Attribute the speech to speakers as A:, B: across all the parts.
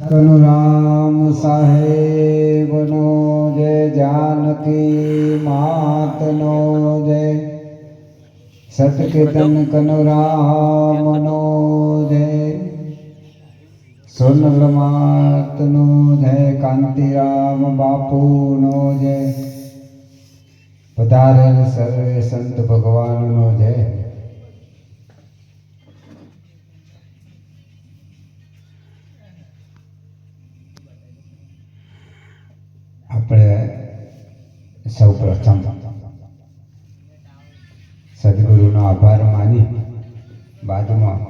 A: કનુરામ સાહેબનો જય, જાનકી માતનો જય, સતકીર્તન કનુરામનો જય, સોનલ માતનો જય, કાંતિરામ બાપુનો જય, પધારેલ સર્વે સંત ભગવાનનો જય. આપણે સૌ પ્રથમ સદગુરુનો આભાર માની બાદમાં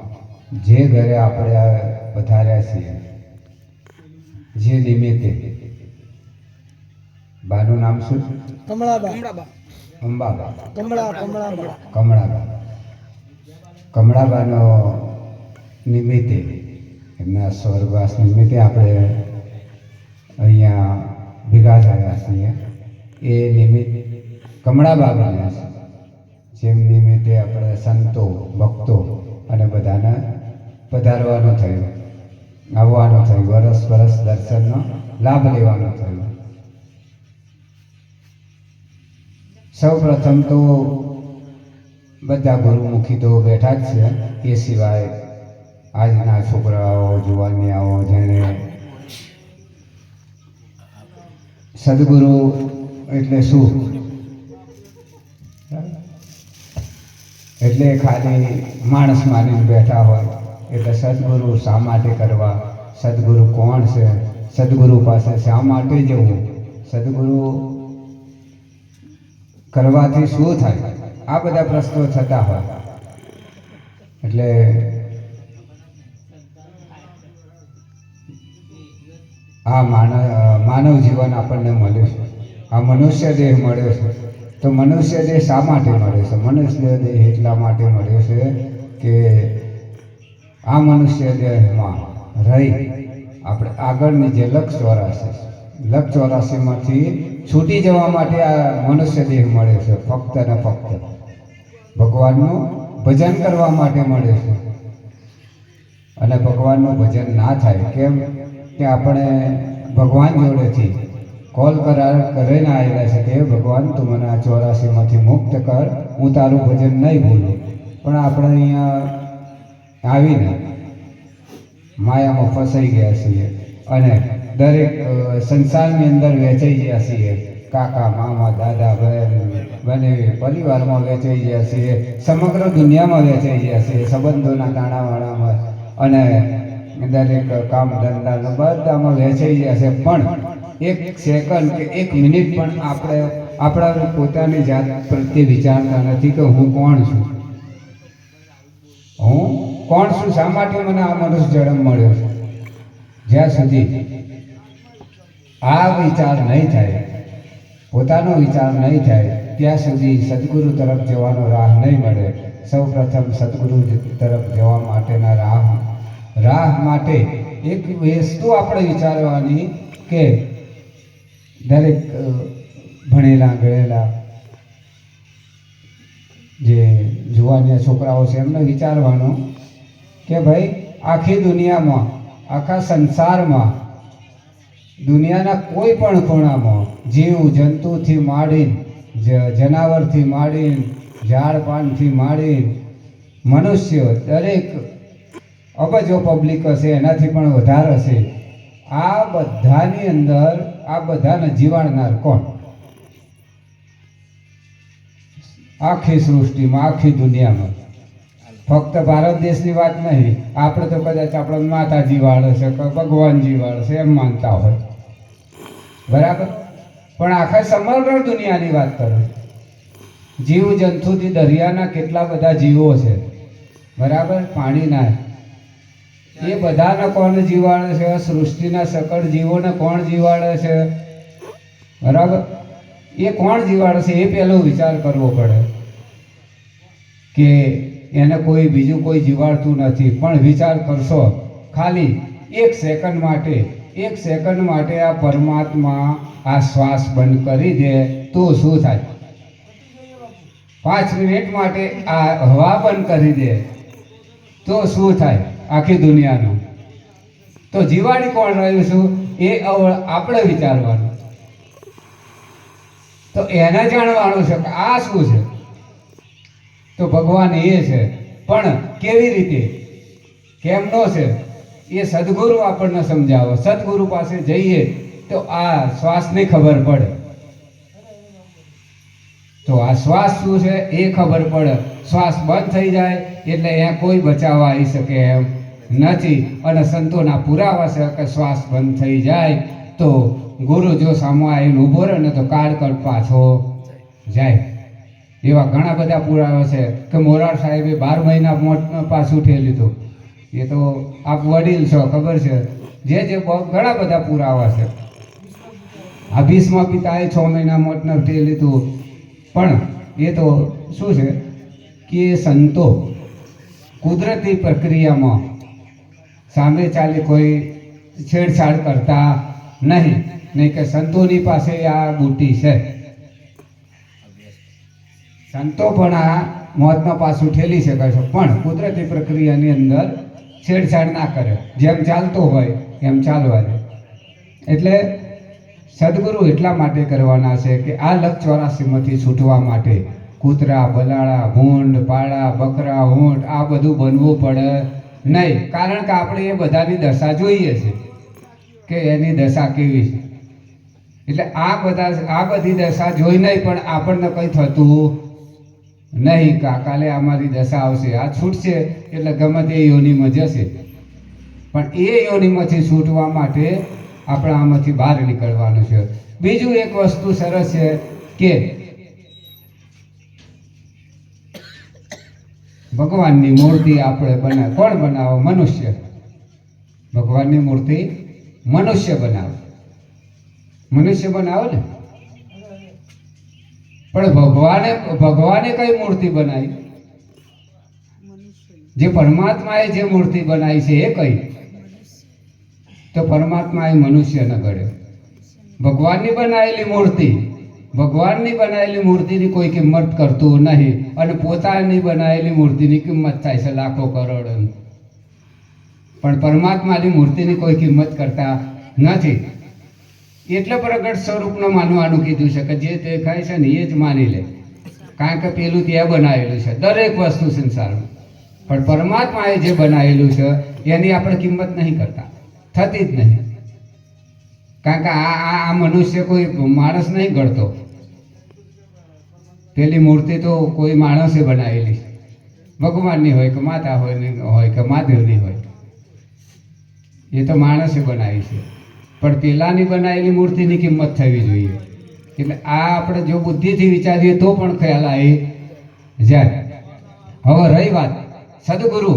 A: જે ઘરે આપણે પધાર્યા છીએ, જે નિમિત્તે, બાનું નામ શું? કમળાબાનો નિમિત્તે, એમના સ્વર્ગવાસ નિમિત્તે આપણે અહીંયા ભેગા થયા છીએ. એ નિમિત્ત કમળાબા બન્યા છે, જેમ નિમિત્તે આપણે સંતો, ભક્તો અને બધાને પધારવાનું થયું, આવવાનું થયું, વરસ વરસ દર્શનનો લાભ લેવાનો થયો. સૌ પ્રથમ તો બધા ગુરુમુખી તો બેઠા જ છે, એ સિવાય આજના છોકરાઓ, જુવાનિયાઓ જેણે સદગુરુ એટલે શું, એટલે ખાલી માણસ માનીને બેઠા હોય, એટલે સદગુરુ શા માટે કરવા, સદગુરુ કોણ છે, સદગુરુ પાસે શા માટે જવું, સદગુરુ કરવાથી શું થાય, આ બધા પ્રશ્નો થતા હોય. એટલે આ માનવ જીવન આપણને મળ્યું છે, આ મનુષ્ય દેહ મળ્યો છે. તો મનુષ્ય દેહ શા માટે મળ્યો છે? મનુષ્ય દેહ એટલા માટે મળ્યો છે કે આ મનુષ્ય દેહમાં રહી આપણે આગળની જે લક્ષ 84માંથી છૂટી જવા માટે આ મનુષ્ય દેહ મળ્યો છે. ફક્ત ને ફક્ત ભગવાનનું ભજન કરવા માટે મળ્યો છે. અને ભગવાનનું ભજન ના થાય કેમ કે આપણે ભગવાન જોડેથી કોલ કરીને આવેલા છે કે ભગવાન તું મને આ 84માંથી મુક્ત કર, હું તારું ભજન નહીં ભૂલું. પણ આપણે અહીંયા આવીને માયામાં ફસાઈ ગયા છીએ અને દરેક સંસારની અંદર વેચાઈ ગયા છીએ. કાકા, મામા, દાદા, બહેન, બનેવી પરિવારમાં વેચાઈ ગયા છીએ, સમગ્ર દુનિયામાં વેચાઈ ગયા છીએ, સંબંધોના તાણાવાણામાં અને દરેક કામ ધંધા બધામાં વેચાઈ ગયા છે. પણ એક સેકન્ડ કે એક મિનિટ પણ આપણે આપણા પોતાની જાત પ્રત્યે વિચારતા નથી કે હું કોણ છું, શા માટે મને આ મનુષ્ય જન્મ મળ્યો છે. જ્યાં સુધી આ વિચાર નહીં થાય, પોતાનો વિચાર નહીં થાય, ત્યાં સુધી સદગુરુ તરફ જવાનો રાહ નહીં મળે. સૌ પ્રથમ સદગુરુ તરફ જવા માટેના રાહ માટે એક વસ્તુ આપણે વિચારવાની કે દરેક ભણેલા ગણેલા જે જુવાનિયા છોકરાઓ છે એમને વિચારવાનું કે ભાઈ આખી દુનિયામાં, આખા સંસારમાં, દુનિયાના કોઈ પણ ખૂણામાં જીવ જંતુથી માંડીને, જનાવરથી માંડીને, ઝાડ પાનથી માંડીને, મનુષ્ય, દરેક અબજો પબ્લિક હશે, એનાથી પણ વધારે હશે. આ બધાની અંદર આ બધાને જીવાડનાર કોણ? આખી સૃષ્ટિમાં, આખી દુનિયામાં. ફક્ત ભારત દેશની વાત નહીં, આપણે તો કદાચ આપણે માતાજી વાળે છે કે ભગવાનજી વાળે છે એમ માનતા હોય, બરાબર. પણ આખા સમગ્ર દુનિયાની વાત કરો, જીવ જંતુથી દરિયાના કેટલા બધા જીવો છે, બરાબર, પાણીના, એ બધાને કોણ જીવાડે છે? સૃષ્ટિના સકળ જીવોને કોણ જીવાડે છે? બરાબર, એ કોણ જીવાડે છે? એ પહેલો વિચાર કરવો પડે કે એને કોઈ બીજું કોઈ જીવાડતું નથી. પણ વિચાર કરશો ખાલી એક સેકન્ડ માટે આ પરમાત્મા આ શ્વાસ બંધ કરી દે તો શું થાય? 5 મિનિટ માટે આ હવા બંધ કરી દે તો શું થાય? આખી દુનિયાનું તો જીવાડી કોણ રહ્યું છું એ આપણે વિચારવાનું, તો એને જાણવાનું છે કે આ શું છે. તો ભગવાન એ છે, પણ કેવી રીતે, કેમનો છે એ સદગુરુ આપણને સમજાવો. સદગુરુ પાસે જઈએ તો આ શ્વાસની ખબર પડે. તો આ શ્વાસ શું છે એ ખબર પડે. શ્વાસ બંધ થઈ જાય એટલે અહીંયા કોઈ બચાવવા આવી શકે એમ નથી. અને સંતોના પુરાવા છે કે શ્વાસ બંધ થઈ જાય તો ગુરુ જો સામો આવીને ઊભો રહે ને તો કાળકટ પાછો જાય. એવા ઘણા બધા પુરાવા છે કે મોરાર સાહેબે 12 મહિના મોત પાછું ઠેલી લીધું. એ તો આપ વડીલ છો, ખબર છે. જે ઘણા બધા પુરાવા છે. આ ભીષ્મ પિતાએ 6 મહિના મોતને ઠેલી લીધું. પણ એ તો શું છે કે સંતો કુદરતી પ્રક્રિયામાં સામે ચાલી કોઈ છેડછાડ કરતા નહીં કે સંતોની પાસે આ બુટી છે. સંતો પણ આ મોતમાં પાછું ઠેલી શકે છે, પણ કુદરતી પ્રક્રિયાની અંદર છેડછાડ ના કરે. જેમ ચાલતો હોય એમ ચાલવા દે. એટલે સદગુરુ એટલા માટે કરવાના છે કે આ લક્ષ 84માંથી છૂટવા માટે કૂતરા, બલાડા, ભૂંડ, પાડા, બકરા, ઊંટ આ બધું બનવું પડે નહીં. કારણ કે આપણે એ બધાની દશા જોઈએ છે કે એની દશા કેવી છે. એટલે આ બધી દશા જોઈ નહીં પણ આપણને કંઈ થતું નહીં. કાલે અમારી દશા આવશે, આ છૂટશે એટલે ગમે તે યોનિમાં જશે. પણ એ યોનિમાંથી છૂટવા માટે આપણે આમાંથી બહાર નીકળવાનું છે. બીજું એક વસ્તુ સરસ છે કે ભગવાનની મૂર્તિ આપણે બનાવે. કોણ બનાવો? મનુષ્ય. ભગવાનની મૂર્તિ મનુષ્ય બનાવે. મનુષ્ય બનાવે ને. પણ ભગવાને કઈ મૂર્તિ બનાવી? જે પરમાત્માએ જે મૂર્તિ બનાવી છે એ કઈ? તો પરમાત્મા એ મનુષ્ય ન ગળ્યો. ભગવાનની બનાવેલી મૂર્તિની કોઈ કિંમત કરતું નહીં. અને પોતાની બનાવેલી મૂર્તિની કિંમત થાય છે લાખો કરોડ. પણ પરમાત્માની મૂર્તિની કોઈ કિંમત કરતા નથી. એટલે પ્રગટ સ્વરૂપનું માનવાનું કીધું છે કે જે દેખાય છે ને એ જ માની લે. કારણ કે પેલું ત્યાં બનાવેલું છે દરેક વસ્તુ સંસારમાં. પણ પરમાત્માએ જે બનાવેલું છે એની આપણે કિંમત નહીં કરતા, થતી જ નહીં. કારણ કે આ મનુષ્ય કોઈ માણસ નહીં ગણતો. પેલી મૂર્તિ તો કોઈ માણસે બનાવેલી, ભગવાનની હોય કે માતા હોય કે મહાદેવની હોય, એ તો માણસે બનાવી છે. પણ પેલાની બનાવેલી મૂર્તિની કિંમત થવી જોઈએ. એટલે આ આપણે જો બુદ્ધિથી વિચારીએ તો પણ ખ્યાલ આવી જાય. હવે રહી વાત સદગુરુ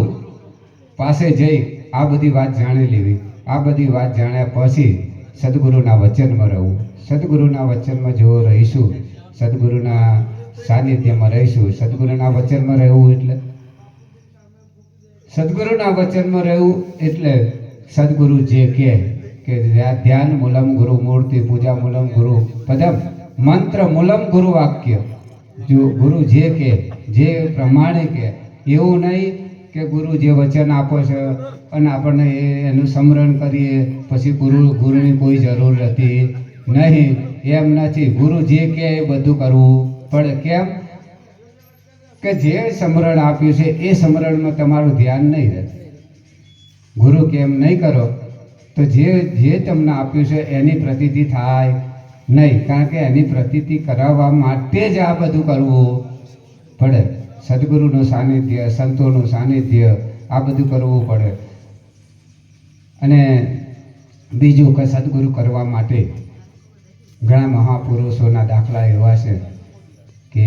A: પાસે જઈ આ બધી વાત જાણી લેવી. આ બધી વાત જાણ્યા પછી સદગુરુના વચનમાં રહેવું. સદગુરુના વચનમાં જો રહીશું, સદગુરુના સાનિધ્યમાં રહીશું. સદગુરુના વચનમાં રહેવું એટલે સદગુરુના વચનમાં રહેવું એટલે સદગુરુ જે કહે કે ધ્યાન મૂલમ ગુરુ મૂર્તિ, પૂજા મૂલમ ગુરુ પદમ, મંત્ર મૂલમ ગુરુ વાક્ય. જો ગુરુ જે કહે, જે પ્રમાણે કહે, એવું નહીં કે ગુરુ જે વચન આપે છે અને આપણને એનું સ્મરણ કરીએ પછી ગુરુની કોઈ જરૂર નથી નહીં. એમ નથી. ગુરુ જે કહે એ બધું કરવું પડે. કેમ કે જે સ્મરણ આપ્યું છે એ સ્મરણમાં તમારું ધ્યાન નહીં રહે. ગુરુ કેમ નહીં કરો તો જે તમને આપ્યું છે એની પ્રતીતિ થાય નહીં. કારણ કે એની પ્રતીતિ કરાવવા માટે જ આ બધું કરવું પડે. સદગુરુનું સાનિધ્ય, સંતોનું સાનિધ્ય, આ બધું કરવું પડે. અને બીજું કે સદગુરુ કરવા માટે ઘણા મહાપુરુષોના દાખલા એવા છે કે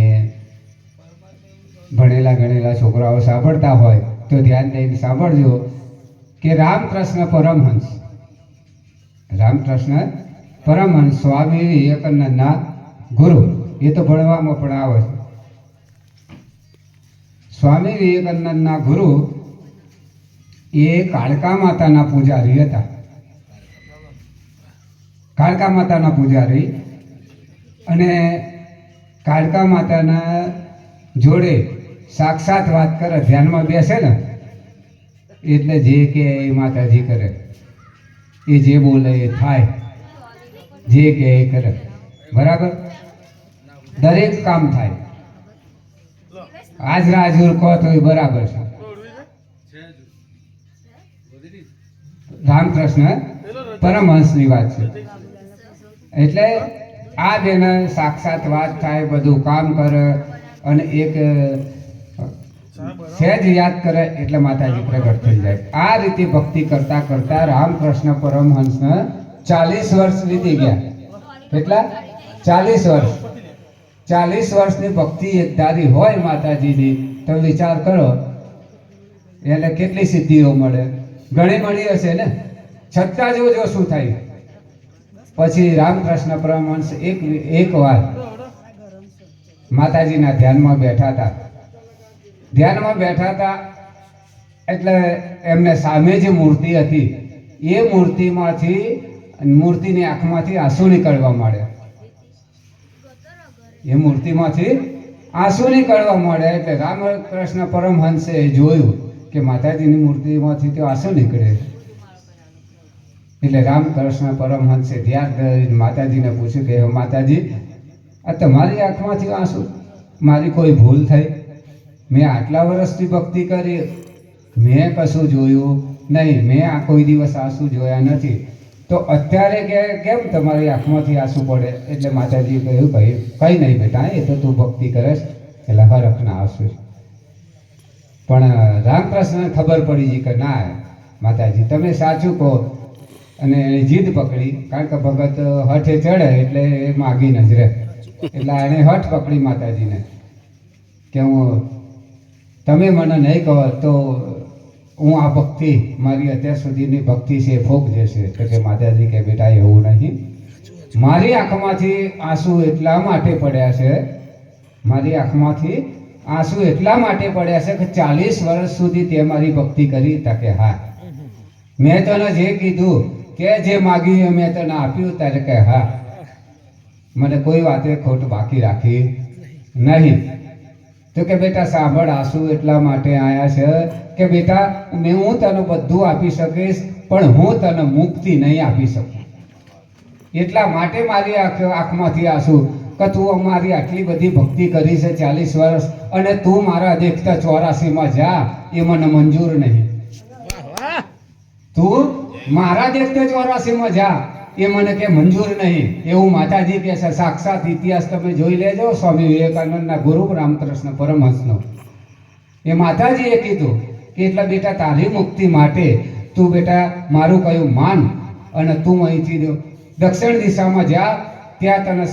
A: ભણેલા ગણેલા છોકરાઓ સાંભળતા હોય તો ધ્યાન દઈને સાંભળજો કે રામકૃષ્ણ પરમહંસ સ્વામી વિવેકાનંદના ગુરુ. એ તો ભણવામાં પણ આવે છે. સ્વામી વિવેકાનંદના ગુરુ એ કાળકા માતાના પૂજારી હતા. કાળકા માતાના પૂજારી. અને કાળકા માતાના જોડે સાક્ષાત વાત કરે, ધ્યાનમાં બેસે ને એટલે જે કે એ માતાજી કરે. એ જે બોલે એ થાય, જે કે એ કરે, બરાબર. દરેક કામ થાય. હાજરા હાજર કહો તો એ બરાબર છે. રામકૃષ્ણ પરમહંસની વાત છે. એટલે આ બેને સાક્ષાત વાત થાય, બધું કામ કરે અને એક સહેજ યાદ કરે એટલે માતાજી પ્રગટ થઈ જાય. આ રીતે ભક્તિ કરતા કરતા રામકૃષ્ણ પરમહંસને 40 વર્ષ વીતી ગયા. કેટલા? 40 વર્ષ. 40 વર્ષની ભક્તિ એક ધારી હોય માતાજીની તો વિચાર કરો એટલે કેટલી સિદ્ધિઓ મળે. ઘણી મળી હશે ને, છતાં જોજો શું થાય. પછી રામકૃષ્ણ પરમહંસ એક વાર માતાજીના ધ્યાનમાં બેઠા હતા. ધ્યાનમાં બેઠા હતા એટલે એમને સામે જે મૂર્તિ હતી એ મૂર્તિની આંખમાંથી આંસુ નીકળવા માંડ્યા. એ મૂર્તિમાંથી આંસુ નીકળવા માંડ્યા એટલે રામકૃષ્ણ પરમહંસે જોયું કે માતાજીની મૂર્તિમાંથી તો આંસુ નીકળે. એટલે રામકૃષ્ણ પરમહંસે ધ્યાન કરીને માતાજીને પૂછ્યું કે માતાજી, આ તમારી આંખમાંથી આંસુ? મારી કોઈ ભૂલ થઈ? મેં આટલા વર્ષથી ભક્તિ કરી, મેં કશું જોયું નહીં, મેં આ કોઈ દિવસ આંસુ જોયા નથી, તો અત્યારે કેમ તમારી આંખમાંથી આંસુ પડે? એટલે માતાજીએ કહ્યું ભાઈ કંઈ નહીં બેટા, એ તો તું ભક્તિ કરે એટલે હરખના આંસુ. પણ રામકૃષ્ણને ખબર પડી ગઈ કે ના માતાજી તમે સાચું કહો. અને એણે જીદ પકડી, કારણ કે ભગત હઠે ચડે એટલે એ માગી નજરે. એટલે એણે હઠ પકડી માતાજીને કે તમે મને નહીં કહો તો હું આ ભક્તિ, મારી અત્યાર સુધીની ભક્તિ છે ફોક જશે. તો કે માતાજી કે બેટા એવું નહીં, મારી આંખમાંથી આંસુ એટલા માટે પડ્યા છે, મારી આંખમાંથી આંસુ એટલા માટે પડ્યા છે કે 40 વર્ષ સુધી તે મારી ભક્તિ કરી. તકે હા, મેં તને જે કીધું કે જે માગી મેં તને આપ્યું, ત્યારે કે હા, મને કોઈ વાતે ખોટ બાકી રાખી નહીં. તો કે બેટા સાંભળ, આંસુ એટલા માટે આવ્યા છે કે બેટા હું તને બધું આપી શકીશ પણ હું તને મુક્તિ નહીં આપી શકું. એટલા માટે મારી આંખમાંથી આંસુ કે તું અમારી આટલી બધી ભક્તિ કરી છે 40 વર્ષ અને તું મારા દેખતા 84માં જા, એ મને મંજૂર નહીં. તું મારા દેખતા 84માં જા એ મને કે મંજૂર નહીં. એવું માતાજી કહે છે. સાક્ષાત ઇતિહાસ તમે જોઈ લેજો સ્વામી વિવેકાનંદના ગુરુ રામકૃષ્ણ પરમહંસનો. એ માતાજીએ કીધું કે એટલે બેટા તારી મુક્તિ માટે તું બેટા મારું કહ્યું માન અને તું અહીંથી દક્ષિણ દિશામાં જા, ત્યાં તને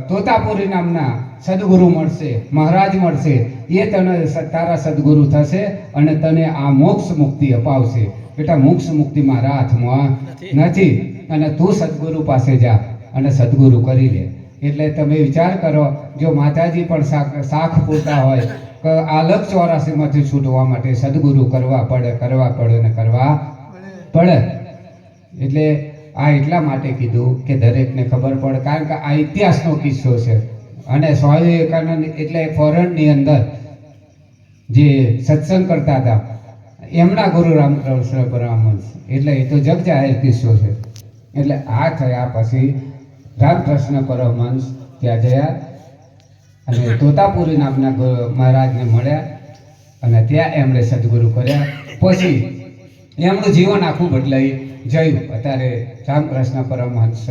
A: તોતાપુરી નામના સદગુરુ મળશે, મહારાજ મળશે. એ તને તારા સદગુરુ થશે અને તને આ મોક્ષ મુક્તિ અપાવશે. બેટા મોક્ષ મુક્તિ મારા હાથમાં નથી અને તું સદગુરુ પાસે જા અને સદગુરુ કરી લે. એટલે તમે વિચાર કરો, જો માતાજી પણ શાખ પૂરતા હોય કે આ લખ 84માંથી છૂટવા માટે સદગુરુ કરવા પડે એટલે આ એટલા માટે કીધું કે દરેકને ખબર પડે, કારણ કે આ ઇતિહાસનો કિસ્સો છે. અને સ્વામી વિવેકાનંદ એટલે ફોરેનની અંદર જે સત્સંગ કરતા હતા એમના ગુરુ રામકૃષ્ણ પરમહંસ, એટલે એ તો જગ જાહેર કિસ્સો છે. એટલે આ થયા પછી રામકૃષ્ણ પરમહંસ ત્યાં ગયા અને તોતાપુરી નામના મહારાજને મળ્યા અને ત્યાં એમણે સદગુરુ કર્યા. પછી એમનું જીવન આખું બદલાઈ જયું. અત્યારે રામકૃષ્ણ પરમહંસ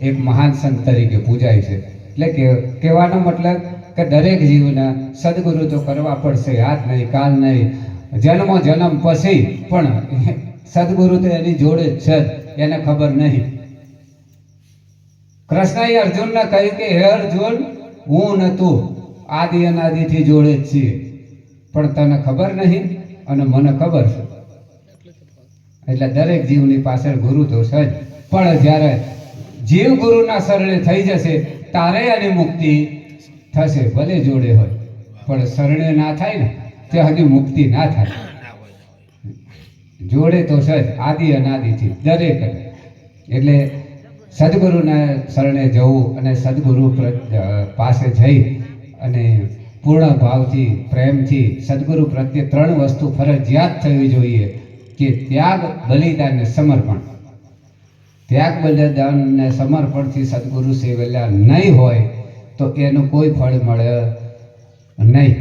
A: એક મહાન સંત તરીકે પૂજાય છે. એટલે કે કહેવાનો મતલબ કે દરેક જીવને સદગુરુ તો કરવા પડશે, આજ નહીં કાલ નહીં, જન્મ પછી પણ સદગુરુ તો એની જોડે જ છે, એને ખબર નહીં. કૃષ્ણએ અર્જુનને કહ્યું કે હે અર્જુન, હું ને તું આદિ અનાદિથી જોડે જ છીએ, પણ તને ખબર નહીં અને મને ખબર છે. એટલે દરેક જીવની પાછળ ગુરુ તો છે જ, પણ જ્યારે જીવ ગુરુના શરણે થઈ જશે તારે એની મુક્તિ થશે. ભલે જોડે હોય પણ શરણે ના થાય ને ત્યાં હજી મુક્તિ ના થાય. જોડે તો છે જ આદિ અનાદિથી દરેક. એટલે સદગુરુના શરણે જવું અને સદગુરુ પાસે જઈ અને પૂર્ણ ભાવથી પ્રેમથી સદગુરુ પ્રત્યે 3 વસ્તુ ફરજિયાત થવી જોઈએ કે ત્યાગ, બલિદાન અને સમર્પણ. ત્યાગ બલિદાન ને સમર્પણથી સદગુરુ સેવેલા નહીં હોય તો એનું કોઈ ફળ મળે નહીં.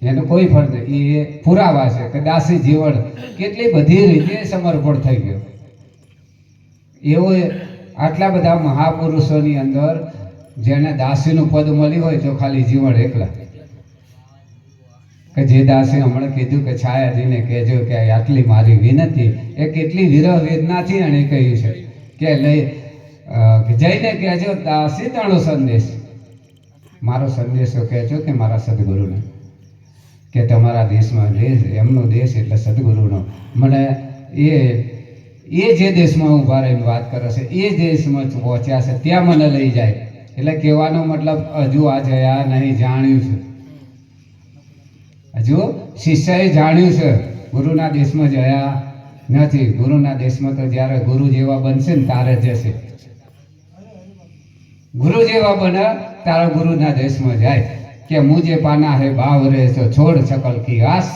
A: એનું કોઈ ફળ નહીં. એ પુરાવા છે કે દાસી જીવન કેટલી બધી રીતે સમર્પણ થઈ ગયું. એવો આટલા બધા મહાપુરુષોની અંદર જેને દાસીનું પદ મળ્યું હોય તો ખાલી જીવન એકલા. કે જે દાસે હમણાં કીધું કે છાયાજીને કહેજો કે આટલી મારી વિનંતી, એ કેટલી વિરહ વેદનાથી એણે કહ્યું છે કે જઈને કહેજો દાસી તાણો સંદેશ, મારો સંદેશો કહેજો કે મારા સદગુરુને, કે તમારા દેશમાં દેશ એમનો દેશ એટલે સદગુરુનો. મને એ જે દેશમાં ઊભા રહીને વાત કરે છે એ દેશમાં પહોંચ્યા છે ત્યાં મને લઈ જાય. એટલે કહેવાનો મતલબ હજુ આ જયા નહીં, જાણ્યું છે. હજુ શિષ્યએ જાણ્યું છે ગુરુના દેશમાં જયા નથી. ગુરુના દેશમાં તો જ્યારે ગુરુ જેવા બનશે ને તારે જશે. ગુરુ જેવા બને તારા ગુરુના દેશમાં જાય કે મુझे पाना है भाव रे तो छोड़ सकल की आस,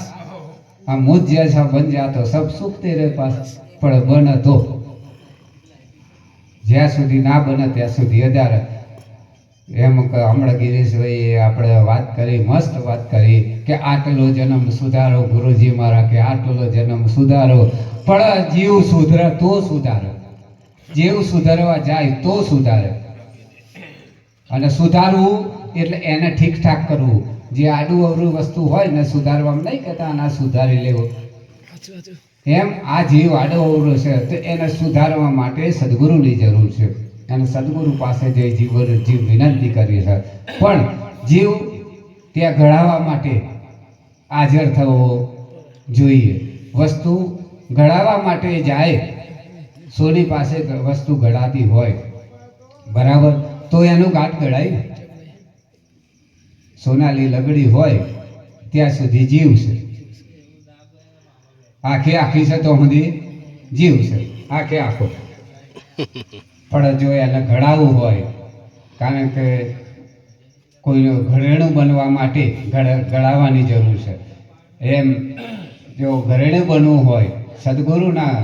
A: આ મુझ जैसा बन जा तो सब सुख तेरे पास. પણ બને તો, જ્યાં સુધી ના બને ત્યાં સુધી અધાર. એમ કે હમણાં ગિરીશભાઈ આપણે વાત કરી, મસ્ત વાત કરી કે આટલો જન્મ સુધારો ગુરુજી મારા, કે આટલો જન્મ સુધારો. પણ જીવ સુધરે તો સુધારે, જીવ સુધારવા જાય તો સુધારે. અને સુધારવું એટલે એને ઠીકઠાક કરવું. જે આડું અવરું વસ્તુ હોય ને સુધારવામાં નહીં કહેતા આના સુધારી લેવું, એમ આ જીવ આડો અવરો છે તો એને સુધારવા માટે સદગુરુની જરૂર છે. અને સદગુરુ પાસે જઈ જીવ વિનંતી કરી છે. પણ જીવ ત્યાં ઘડાવા માટે હાજર થવો જોઈએ. વસ્તુ ઘડાવા માટે જાય, સોની પાસે વસ્તુ ઘડાતી હોય બરાબર તો એનું ગાંઠ ઘડાય. સોનાલી લગડી હોય ત્યાં સુધી જીવ છે, આખે આખી છે તો સુધી જીવ છે, આખે આખો. પણ જો એને ઘડાવવું હોય, કારણ કે કોઈનું ઘરેણું બનવા માટે ઘડાવવાની જરૂર છે. એમ જો ઘરેણું બનવું હોય સદગુરુના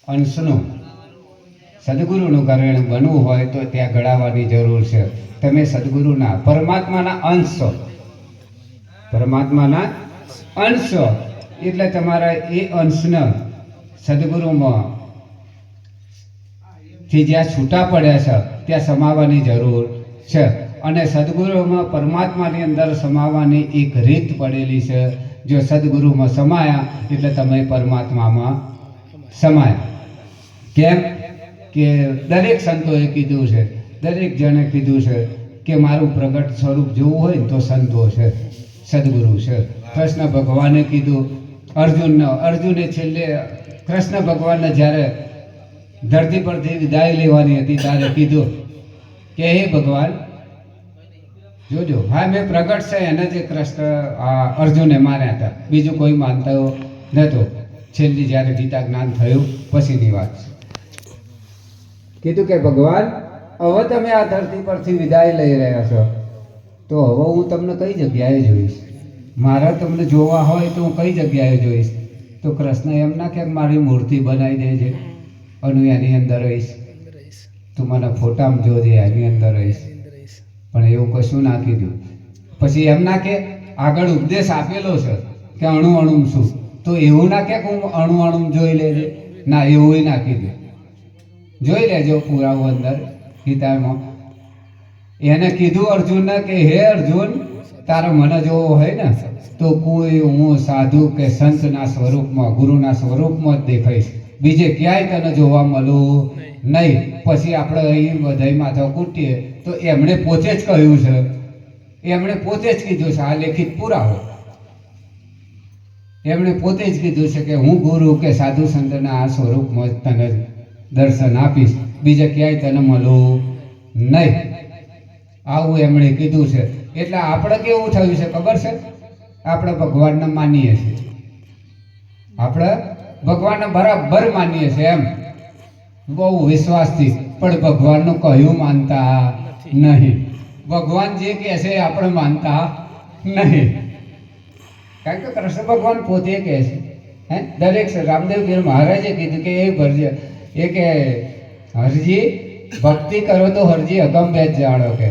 A: અંશનું, સદગુરુનું ઘરેણું બનવું હોય તો ત્યાં ઘડાવવાની જરૂર છે. તમે સદગુરુના પરમાત્માના અંશ છો, પરમાત્માના અંશ છો એટલે તમારા એ અંશને સદગુરુમાં થી જ્યાં છૂટા પડ્યા છે ત્યાં સમાવવાની જરૂર છે. અને સદગુરુમાં પરમાત્માની અંદર સમાવવાની એક રીત પડેલી છે. જો સદગુરુમાં સમાયા એટલે તમે પરમાત્મામાં સમાયા. કેમ કે દરેક સંતોએ કીધું છે, દરેક જણે કીધું છે કે મારું પ્રગટ સ્વરૂપ જોવું હોય ને તો સંતો છે, સદગુરુ છે. કૃષ્ણ ભગવાને કીધું અર્જુને છેલ્લે કૃષ્ણ ભગવાનને જ્યારે ધરતી પરથી વિદાય લેવાની હતી ત્યારે કીધું કે હે ભગવાન જોજો, હા મેં પ્રગટ છે એને જે કૃષ્ણ અર્જુને માર્યા હતા, બીજું કોઈ માનતો નહોતો. છેલ્લી જ્યારે ગીતા જ્ઞાન થયું પછીની વાત છે. કીધું કે ભગવાન હવે તમે આ ધરતી પરથી વિદાય લઈ રહ્યા છો તો હવે હું તમને કઈ જગ્યાએ જોઈશ? મારા તમને જોવા હોય તો હું કઈ જગ્યાએ જોઈશ? તો કૃષ્ણ એમ ના કે મારી મૂર્તિ બનાવી દેજે અને એની અંદર રહીશ, તું મને ફોટામાં જોજે એની અંદર રહીશ. પણ એવું કશું ના કીધું. પછી એમ ના કે આગળ ઉપદેશ આપેલો છે કે અણુ અણુમ શું, તો એવું ના કે હું અણુ અણુમ જોઈ લેજે, ના એવું ના કીધું. જોઈ લેજો પુરાવો અંદર ગીતામાં. એને કીધું અર્જુનને કે હે અર્જુન, તારે મને જોવો હોય ને તો કોઈ હું સાધુ કે સંતના સ્વરૂપમાં, ગુરુના સ્વરૂપમાં જ દેખાઈશ, બીજે ક્યાંય તને જોવા મળું નહીં. પછી આપણે અહીં બધાય માથા કૂટીએ તો એમણે પોતે જ કહ્યું છે, એમણે પોતે જ કીધું છે, આ લેખિત પુરાવો. એમણે પોતે જ કીધું છે કે હું ગુરુ કે સાધુ સંતના આ સ્વરૂપમાં જ તને દર્શન આપીશ, બીજે ક્યાંય તને મળું નહીં. આવું એમણે કીધું છે. એટલે આપણે કેવું થયું છે ખબર છે? આપણે ભગવાનને માનીએ છીએ, આપણે ભગવાનને બરાબર માનીએ છીએ એમ બહુ વિશ્વાસથી, પણ ભગવાનનું કહ્યું માનતા નહીં. ભગવાન જે કહે છે આપણે માનતા નહીં. કારણ કે કૃષ્ણ ભગવાન પોતે કહે છે, હે દરેક રામદેવ પીર મહારાજે કીધું કે એ ભરજે એ કે હરજી ભક્તિ કરો તો હરજી અગમ્ય જ જાણો કે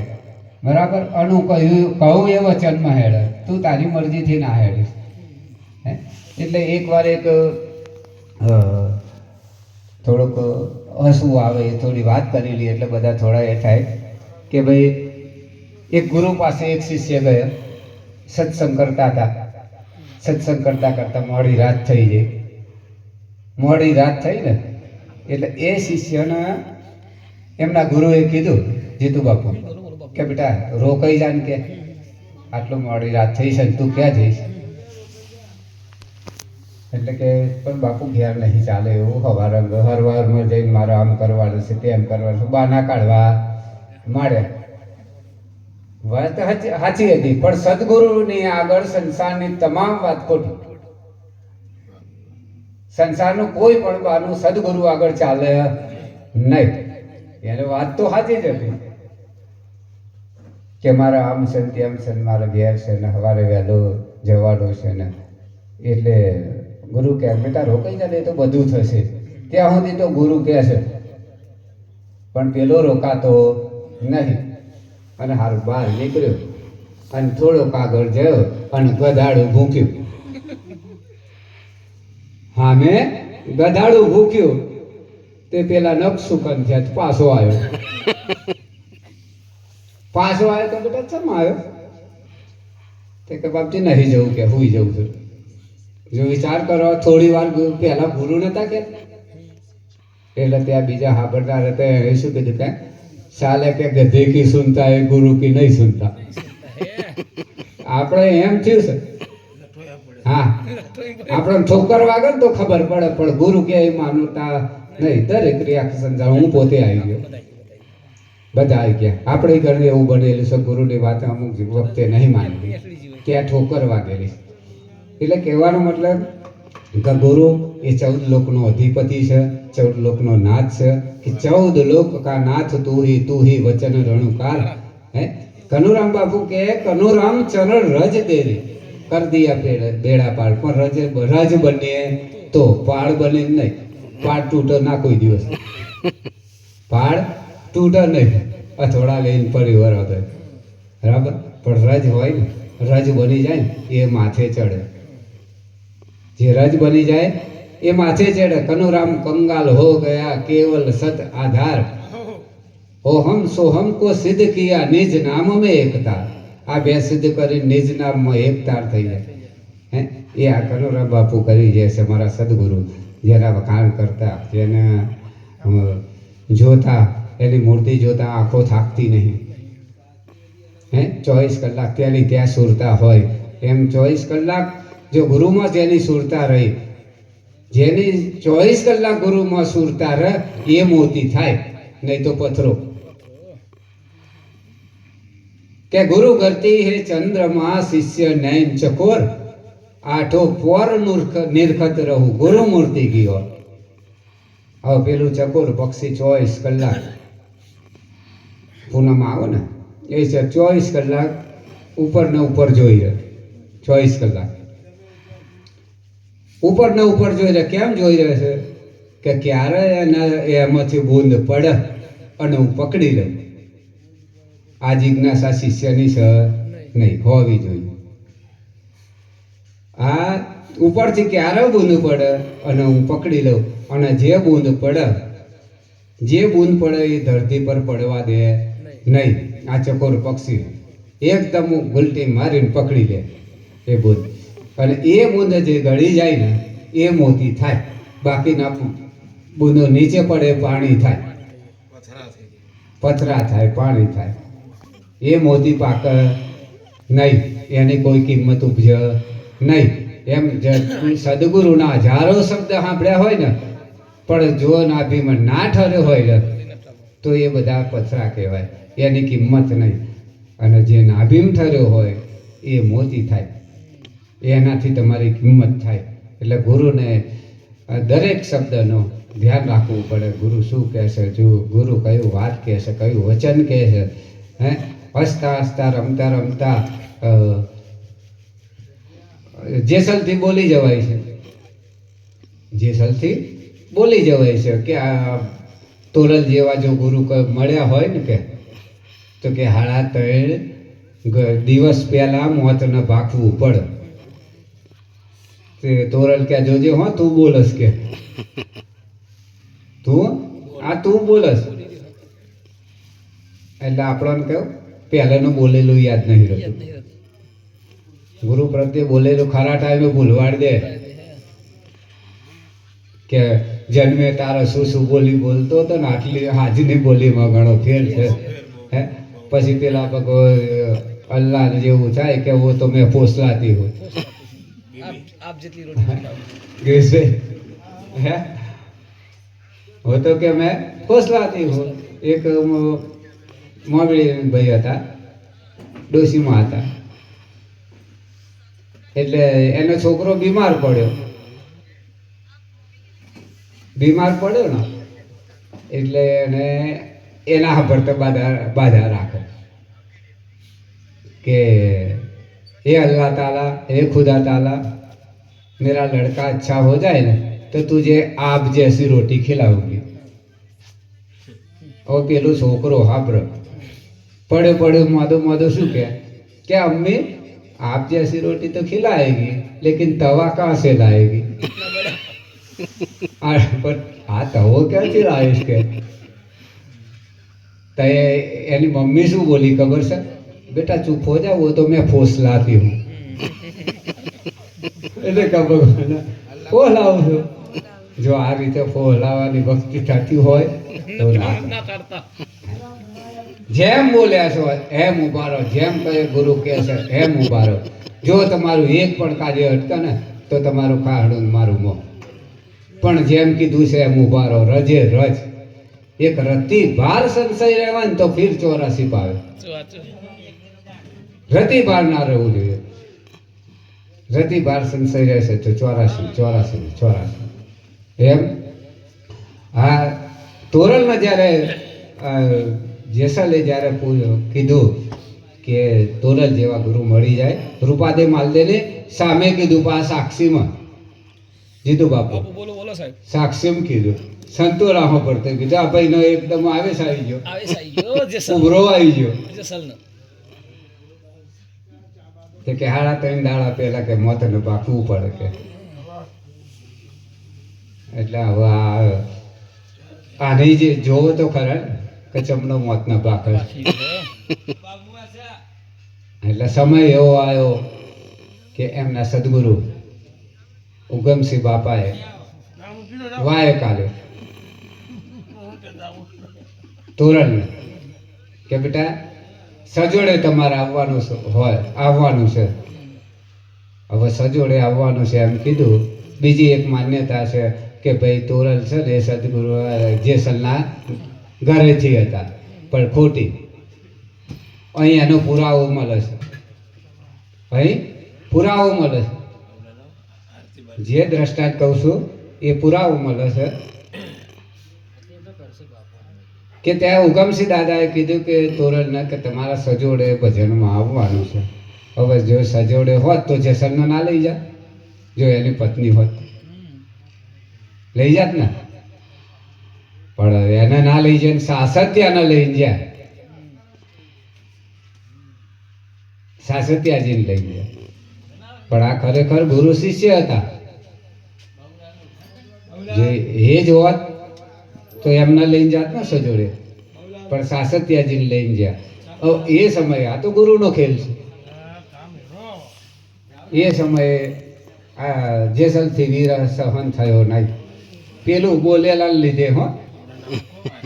A: બરાબર અનુ કહું એ વચનમાં હેડ તું તારી મરજીથી ના હેડીશ હે એટલે એકવાર એક થોડુંક હસવું આવે એ થોડી વાત કરેલી એટલે બધા થોડા એ થાય કે ભાઈ એક ગુરુ પાસે એક શિષ્ય ગયો સત્સંગ કરતા હતા સત્સંગ કરતા કરતા મોડી રાત થઈ ગઈ મોડી રાત થઈ ને એટલે એ શિષ્યને એમના ગુરુએ કીધું જીતુ બાપુ કે બેટા રોકાઈ જા ને કે આટલું મોડી રાત થઈ છે તું ક્યાં જઈશ એટલે કે પણ બાપુ ઘેર નહીં ચાલે એવું હરવારમાં જઈને મારે આમ કરવાનું છે તેમ કરવાનું છે બાના કાઢવા માડે વાત સાચી હતી પણ સદગુરુની આગળ સંસારની તમામ વાત ખોટી સંસારનું કોઈ પણ બાનું સદગુરુ આગળ ચાલે નહીં એને વાત તો સાચી જ હતી કે મારા આમ છે તેમ છે મારા ઘેર છે ને સવારે વહેલો જવાનું છે ને એટલે ગુરુ કહે બેટા રોકાઈ જાય તો બધું થશે ત્યાં સુધી તો ગુરુ કહે છે પણ પેલો રોકાતો નહીં અને હારું બહાર નીકળ્યો અને થોડોક આગળ ગયો અને ગધાડું ભૂખ્યું હા મેં ગધાડું ભૂખ્યું તે પેલા નકસુકન છે પાછો આવ્યો તો બેટા ચમ આવ્યો તે કે બાપજી નહીં જવું કે હુઈ જવું છું જો વિચાર કરો થોડી વાર પહેલા ગુરુ નતા કે એટલે ત્યાં બીજા હાબરદાર હતા એ શું કીધું કે સાલે કે ગધે કી સુનતા है गुरु की नहीं सुनता આપણે એમ થયું છે હા આપણે ઠોકર વાગે ને તો ખબર પડે પણ ગુરુ કે એ માનતા નહીં દરેક રિએક્શન જાણ હું પોતે આવી ગયો બધા આવી ગયા આપણે ઘરે એવું બનેલું છે ગુરુની વાત અમુક વખતે નહીં માનવી ત્યાં ઠોકર વાગેલી એટલે કહેવાનો મતલબ કે ગુરુ એ 14 લોકનો અધિપતિ છે 14 લોકનો નાથ છે કે 14 લોક કા નાથ તું ही वचन रणुकार है कनुराम बापू के कनुराम चरण रज तेरे कर दिया बेड़ा पार पर रज बने तो पाड़ बने नहीं पाड़ तूटे ना कोई दिवस पाड़ तूटे नहीं અથોડા લઈને પરિવાર હતો બરાબર પણ રજ હોય ને રજ બની જાય ને એ માથે ચડે જે રજ બની જાય એ माथे चढ़े कनुराम कंगाल हो गया केवल सत आधार हो हम सोहम को सिद्ध किया निज नाम में एकता आ बे सिद्ध कर निज नाम में एकतार થઈ જાય હે એ આ કનુરામ બાપુ કરી જે છે મારા સદગુરુ જેના વખાણ કરતા જેને જોતા એની મૂર્તિ જોતા આંખો થાકતી નહીં હે 24 કલાક ત્યાંની ત્યાં સુરતા હોય એમ 24 કલાક જો ગુરુમાં જેની સુરતા રહી જેની 24 કલાક ગુરુમાં સુરતા રહે એ મોતી થાય નહીં તો પથરો કે ગુરુ કરતી હે ચંદ્रमा शिष्य नैन चकोर आठो पोर निरखत रहूं गुरु मूर्ति की ओर હવે પેલું ચકોર પક્ષી 24 કલાક પૂનમ આવે ને એ છે 24 કલાક ઉપર ને ઉપર જોઈ રહે 24 કલાક ઉપર ને ઉપર જોઈ રહે કેમ જોઈ રહે છે કે ક્યારે એમાંથી બૂંદ પડે અને હું પકડી લઉં આ જિજ્ઞાસા શિષ્યની છે નહીં હોવી જોઈએ આ ઉપરથી ક્યારે બૂંદ પડે અને હું પકડી લઉં અને જે બૂંદ પડે એ ધરતી પર પડવા દે નહીં આ ચકોર પક્ષી એકદમ ગુલટી મારીને પકડી લે એ બૂંદ અને એ બૂંદ જે ગળી જાય ને એ મોતી થાય બાકીના બૂંદો નીચે પડે પાણી થાય પથરા થાય પાણી થાય એ મોતી પાક નહીં એની કોઈ કિંમત ઉપજે નહીં એમ સદગુરુના હજારો શબ્દ સાંભળ્યા હોય ને પણ જો નાભીમાં ના ઠર્યો હોય ને તો એ બધા પથરા કહેવાય એની કિંમત નહીં અને જે નાભીમ ઠર્યો હોય એ મોતી થાય એનાથી તમારી કિંમત થાય એટલે ગુરુને દરેક શબ્દનો ધ્યાન રાખવું પડે ગુરુ શું કહે છે જો ગુરુ કયું વાત કહે છે કયું વચન કહે છે હે હસતા હસતા રમતા રમતા જેસલથી બોલી જવાય છે જેસલથી બોલી જવાય છે કે આ તોરલ જેવા જો ગુરુ મળ્યા હોય ને કે તો કે 3.5 દિવસ પહેલા મોતને ભાગવું પડે. તે તોરલ કે જોજે હો તું બોલસ કે તું બોલસ એટલે આપણને કહ્યું પહેલાનું બોલેલું યાદ નહીં રહેતું. ગુરુ પ્રત્યે બોલેલું ખરા ટાઈમે ભૂલવાડ દે કે જન્મે તારો શું બોલી બોલતો હતો ને આટલી હાજની બોલીમાં ઘણો ફેર છે. હે પછી પેલા પગો અલ્લાહ જેવું થાય કે वो तो मैं ફોસલાતી હું આપ જેટલી રોટી હે वो तो કે मैं ફોસલાતી હું. એક મોગળી ભાઈ હતા, ડોશીમાં હતા, એટલે એનો છોકરો બીમાર પડ્યો ને એટલે એને એના હભરતે બાધા રાખે કે हे अल्लाह ताला, हे खुदा ताला, मेरा लड़का अच्छा हो जाए ना तो तुझे आप जैसी रोटी खिलाऊंगी. और પેલો છોકરો હાબ્ર પડ્યો મોદો શું કે अम्मी आप जैसी रोटी तो खिलाएगी लेकिन तवा कहाँ से लाएगी. पर આ તવો ક્યાંથી લાવીશ કે તો એની મમ્મી શું બોલી ખબર છે, बेटा चुप हो जा, वो तो मैं फौसलाती हूँ. એટલે ખબર ફોલાવું છું. જો આ રીતે ફોલાવાની ભક્તિ થતી હોય તો ના કરતા. જેમ બોલ્યા છો એમ ઉભા રહો, જેમ કહે ગુરુ કહે છે એમ ઉભા રહો. જો તમારું એક પણ કાર્ય અટકે ને તો તમારું ખાહડું મારું મોં. પણ જેમ કીધું છે એમ ઉભા રહો, રજે રજ. એક રતિ ભાર સંશય રહેવા ને તો ફીર 84 પાવે. રતિ ભાર ના રહેવું જોઈએ. રતિ ભાર સંશય રહેશે તો 84. એમ આ તોરલમાં જ્યારે જેસલે જ્યારે કીધું કે તોરલ જેવા ગુરુ મળી જાય, રૂપાદે માલદેને સામે કીધું પા સાક્ષીમાં જીતુ બાપુ બોલો સાહેબ, સાક્ષીમાં કીધું સંતો રાહો પડતે કીધું આ ભાઈનો એકદમ આવેશ આવી ગયો ઉભરો આવી ગયો કે 3.5 દાડા પહેલા કે મોતને પાકવું પડે કે. એટલે હવે આની જે જોવો તો ખરા કે ચમનો મોતના પાકળ. એટલે સમય એવો આવ્યો કે એમના સદગુરુ ઉગમસિંહ બાપાએ વાય કાઢ્યો તોરણને કે બેટા સજોડે તમારે આવવાનું છે. હવે સજોડે આવવાનું છે એમ કીધું. બીજી એક માન્યતા છે કે ભાઈ તોરલ છે ને એ સદગુરુ જેસલના ઘરેથી હતા, પણ ખોટી. અહીં એનો પુરાવો મળે છે, જે દ્રષ્ટાંત કહું છું એ પુરાવો મળે છે કે ત્યાં ઉગમસિંહ દાદાએ કીધું કે તોરલને કે તમારા સજોડે ભજનમાં આવવાનું છે. હવે જો સજોડે હોત તો જેસલને ના લઈ જાત, જો એની પત્ની હોત લઈ જાત ને, પણ એને ના લઈ જાય, સાસત્યાને લઈને જાય, સાસત્યાજીને લઈ જાય. પણ આ ખરેખર ગુરુ શિષ્ય હતા. જે એ જ હોત તો એમને લઈને જાત ને સજોડે, પણ સાસત્યાજીને લઈને ગયા. એ સમયે આ તો ગુરુનો ખેલ છે. એ સમયે આ જેસલથી વીર સહન થયો નહીં. પેલું બોલેલા લીધે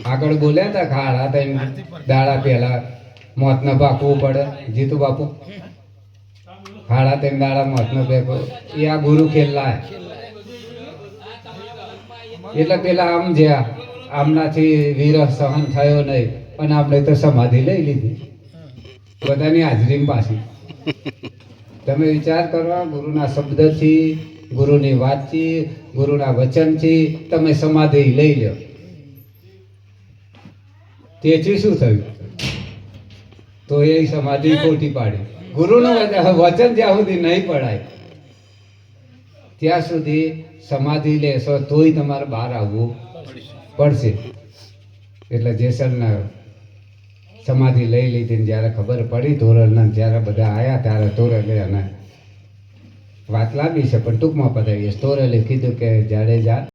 A: આગળ બોલ્યા હતા ખાડા 3 દાડા પહેલા મોતને ભાગવું પડે. જીતુ બાપુ ખાડા 3 દાડા મોતનો ભેગો એ આ ગુરુ ખેલલા. એટલે પેલા આમ જ્યાં આમનાથી વીર સહન થયો નહીં અને આપણે તો સમાધિ લઈ લીધી બધાની હાજરીમાં પાછી. તમે વિચાર કરવા, ગુરુના શબ્દથી, ગુરુની વાતથી, ગુરુના વચનથી તમે સમાધિ લઈ લો. તેથી શું થયું? તો એ સમાધિ ખોટી પાડી. ગુરુનું વચન જ્યાં સુધી નહીં પડાય ત્યાં સુધી સમાધિ લેશો તોય તમારે બહાર આવવું પડશે. એટલે જેસલને સમાધિ લઈ લીધી ને જ્યારે ખબર પડી તોરલને, જ્યારે બધા આવ્યા ત્યારે તોરલે અને વાત લાંબી છે પણ ટૂંકમાં પતાવીએ. તોરલે કીધું કે જાડેજા